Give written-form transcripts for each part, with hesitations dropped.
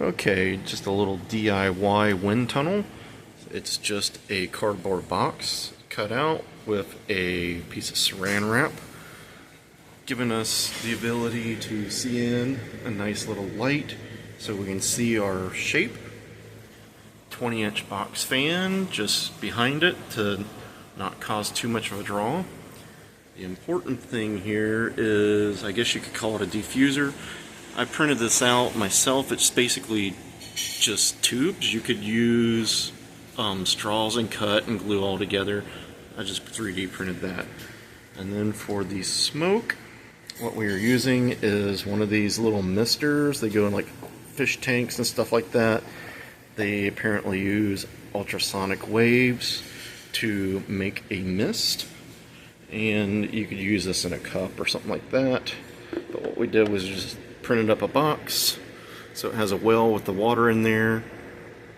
Okay, just a little DIY wind tunnel. It's just a cardboard box cut out with a piece of saran wrap, giving us the ability to see in a nice little light so we can see our shape. 20-inch box fan just behind it to not cause too much of a draw. The important thing here is, I guess you could call it a diffuser. I printed this out myself. It's basically just tubes. You could use straws and cut and glue all together. I just 3D printed that. And then for the smoke, what we are using is one of these little misters. They go in like fish tanks and stuff like that. They apparently use ultrasonic waves to make a mist. And you could use this in a cup or something like that. But what we did was just printed up a box, so it has a well with the water in there,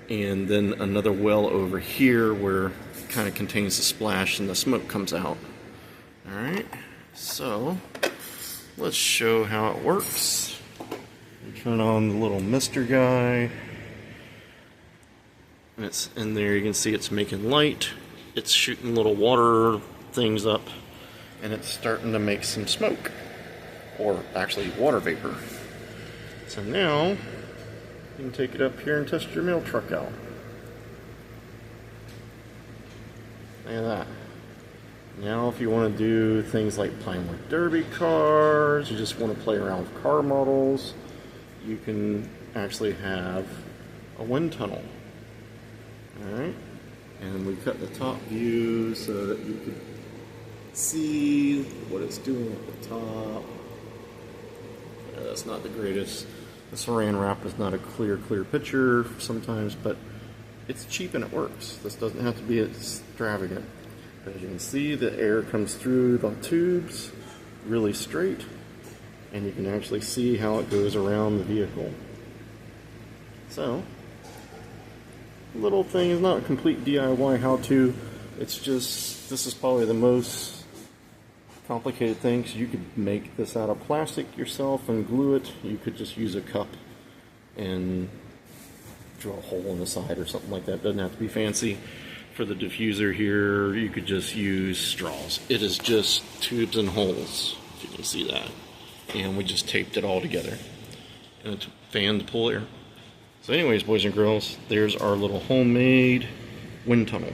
and then another well over here where it kind of contains the splash and the smoke comes out. Alright, so let's show how it works. Turn on the little mister guy. And it's in there, you can see it's making light. It's shooting little water things up, and it's starting to make some smoke, or actually water vapor. So now you can take it up here and test your mail truck out. Look at that. Now if you want to do things like playing with derby cars, you just want to play around with car models, you can actually have a wind tunnel. Alright, and we cut the top view so that you can see what it's doing at the top. That's not the greatest. The saran wrap is not a clear picture sometimes, but it's cheap and it works. This doesn't have to be extravagant. As you can see, the air comes through the tubes really straight, and you can actually see how it goes around the vehicle. So, little thing is not a complete DIY how-to. It's just, this is probably the most complicated things. You could make this out of plastic yourself and glue it. You could just use a cup and drill a hole in the side or something like that. Doesn't have to be fancy. For the diffuser here, you could just use straws. It is just tubes and holes, if you can see that. And we just taped it all together. And it's a fan to pull air. So anyways, boys and girls, there's our little homemade wind tunnel.